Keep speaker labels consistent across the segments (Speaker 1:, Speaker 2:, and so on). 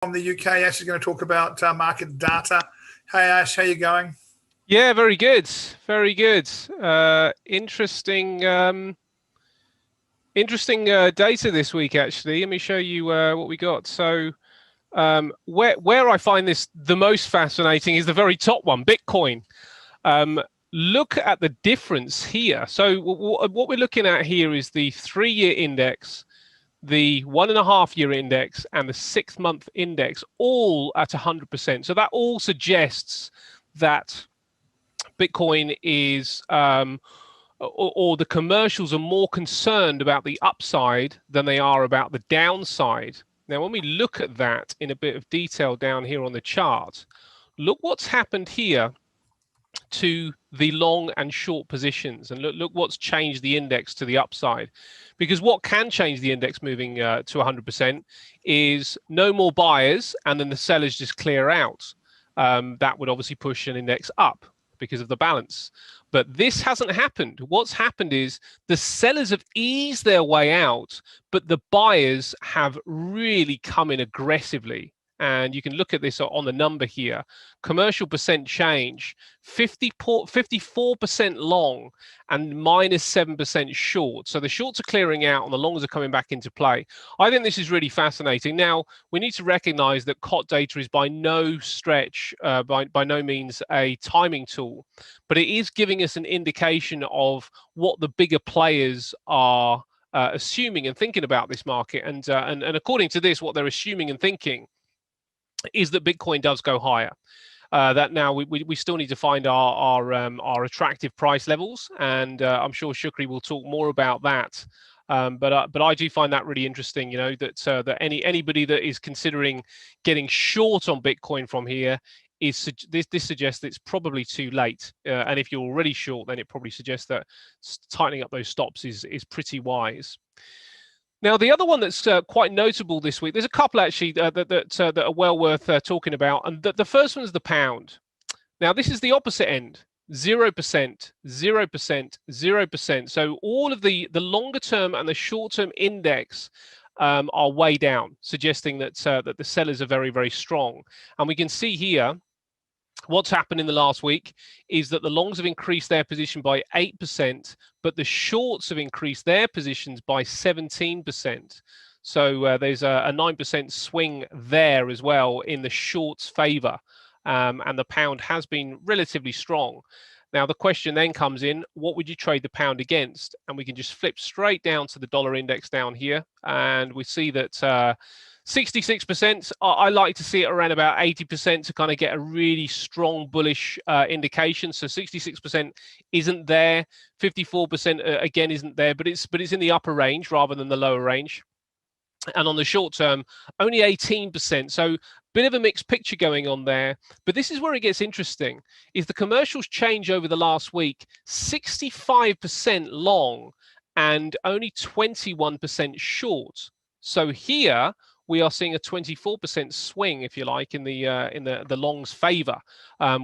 Speaker 1: From the UK. Ash is going to talk about market data. Hey Ash, how you going?
Speaker 2: Yeah, very good. Very good. Interesting data this week, actually. Let me show you what we got. So where I find this the most fascinating is the very top one, Bitcoin. Look at the difference here. So what we're looking at here is the 3-year index, the 1.5-year index, and the 6-month index, all at 100%. So that all suggests that Bitcoin is, or the commercials are more concerned about the upside than they are about the downside. Now, when we look at that in a bit of detail down here on the chart, look what's happened here to the long and short positions, and look what's changed the index to the upside. Because what can change the index moving to 100% is no more buyers, and then the sellers just clear out. That would obviously push an index up because of the balance. But this hasn't happened. What's happened is the sellers have eased their way out, but the buyers have really come in aggressively. And you can look at this on the number here. Commercial percent change, 54% long and -7% short. So the shorts are clearing out and the longs are coming back into play. I think this is really fascinating. Now, we need to recognize that COT data is by no stretch, by no means a timing tool, but it is giving us an indication of what the bigger players are assuming and thinking about this market. And according to this, what they're assuming and thinking is that Bitcoin does go higher. That now we still need to find our attractive price levels, and I'm sure Shukri will talk more about that. But I do find that really interesting. You know, that anybody that is considering getting short on Bitcoin from here is this suggests that it's probably too late. And if you're already short, then it probably suggests that tightening up those stops is pretty wise. Now, the other one that's quite notable this week, there's a couple actually that are well worth talking about. And the first one is the pound. Now, this is the opposite end, 0%, 0%, 0%. So all of the longer term and the short term index are way down, suggesting that, that the sellers are very, very strong. And we can see here, what's happened in the last week is that the longs have increased their position by 8%, but the shorts have increased their positions by 17%. So there's a 9% swing there as well in the shorts' favor, and the pound has been relatively strong. Now, the question then comes in, what would you trade the pound against? And we can just flip straight down to the dollar index down here, and we see that 66%, I like to see it around about 80% to kind of get a really strong bullish indication. So 66% isn't there, 54% again isn't there, but it's in the upper range rather than the lower range. And on the short term, only 18%. So bit of a mixed picture going on there. But this is where it gets interesting, is the commercials change over the last week, 65% long and only 21% short. So here we are seeing a 24% swing, if you like, in the longs' favor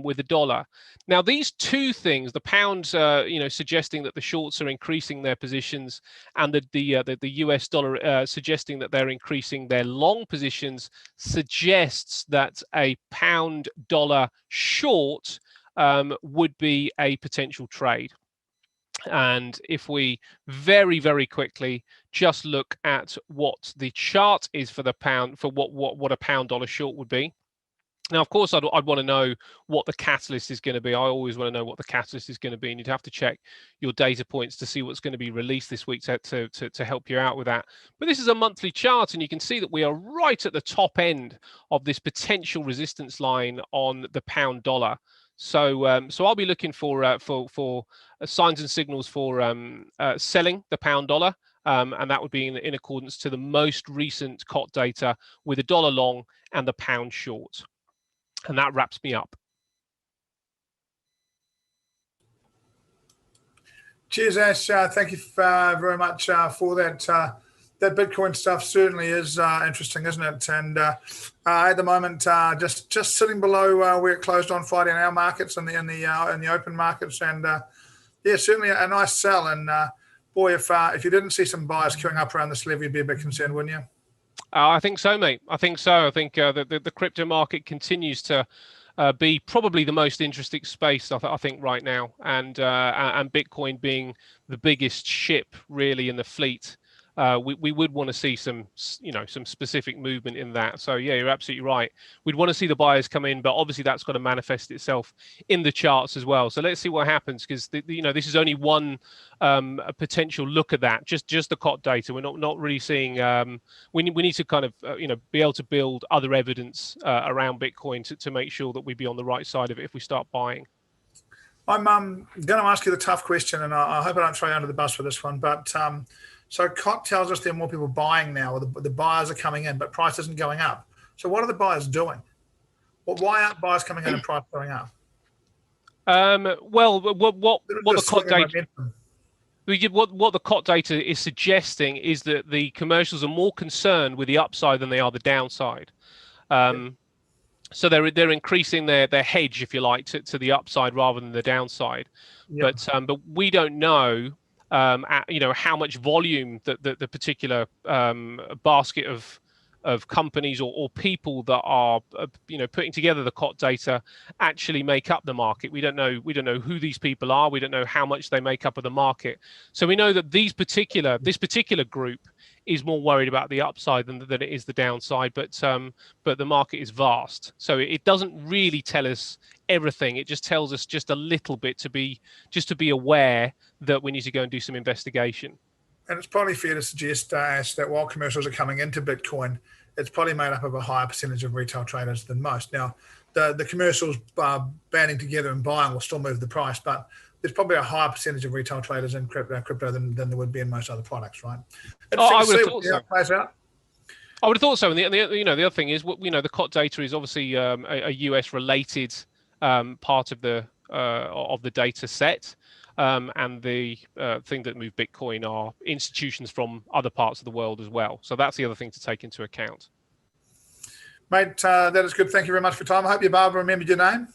Speaker 2: with the dollar. Now, these two things, the pound, suggesting that the shorts are increasing their positions, and the US dollar suggesting that they're increasing their long positions, suggests that a pound dollar short would be a potential trade. And if we very, very quickly just look at what the chart is for the pound, for what a pound dollar short would be. Now, of course, I'd want to know what the catalyst is going to be. I always want to know what the catalyst is going to be, and you'd have to check your data points to see what's going to be released this week to help you out with that. But this is a monthly chart, and you can see that we are right at the top end of this potential resistance line on the pound dollar. So I'll be looking for signs and signals for selling the pound dollar, and that would be in accordance to the most recent COT data with the dollar long and the pound short. And that wraps me up.
Speaker 1: Cheers, Ash. Thank you very much for that. That Bitcoin stuff certainly is interesting, isn't it? And at the moment, just sitting below where it closed on Friday in our markets and in the open markets, and yeah, certainly a nice sell. And boy, if you didn't see some buyers queuing up around this level, you'd be a bit concerned, wouldn't you?
Speaker 2: I think so, mate. I think so. I think the crypto market continues to be probably the most interesting space, I think, right now, and Bitcoin being the biggest ship really in the fleet. We would want to see some specific movement in that. So yeah, you're absolutely right. We'd want to see the buyers come in, but obviously that's got to manifest itself in the charts as well. So let's see what happens, because this is only one a potential look at that. Just the COT data. We're not really seeing. We need to kind of be able to build other evidence around Bitcoin to make sure that we be on the right side of it if we start buying.
Speaker 1: I'm going to ask you the tough question, and I hope I don't throw you under the bus for this one, but. So COT tells us there are more people buying now, or the buyers are coming in, but price isn't going up. So what are the buyers doing? Well, why aren't buyers coming in and price going up?
Speaker 2: Well, what the COT data, what the COT data is suggesting is that the commercials are more concerned with the upside than they are the downside. So they're increasing their hedge, if you like, to the upside rather than the downside. Yeah. But we don't know. How much volume the particular basket of companies or people that are putting together the COT data actually make up the market. We don't know who these people are. We don't know how much they make up of the market. So we know that this particular group is more worried about the upside than it is the downside. But the market is vast, so it doesn't really tell us everything. It just tells us just a little bit to be aware that we need to go and do some investigation.
Speaker 1: And it's probably fair to suggest, Ash, that while commercials are coming into Bitcoin, it's probably made up of a higher percentage of retail traders than most. Now, the commercials banding together and buying will still move the price, but there's probably a higher percentage of retail traders in crypto than there would be in most other products, right?
Speaker 2: I would have thought so. I would have thought so. And the other thing is, the COT data is obviously a US related part of the data set. And the thing that moved Bitcoin are institutions from other parts of the world as well. So that's the other thing to take into account.
Speaker 1: Mate, that is good. Thank you very much for your time. I hope your barber remembered your name.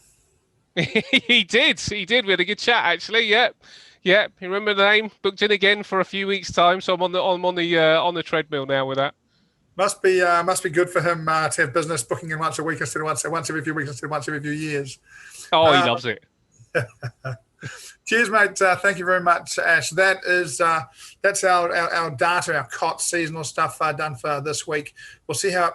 Speaker 2: He did. We had a good chat, actually. Yep. He remembered the name. Booked in again for a few weeks' time. So I'm on the treadmill now with that.
Speaker 1: Must be good for him to have business booking in once a week instead of once every few weeks instead of once every few years.
Speaker 2: Oh, he loves it.
Speaker 1: Cheers, mate. Thank you very much, Ash. That's our data, our COT seasonal stuff done for this week. We'll see how it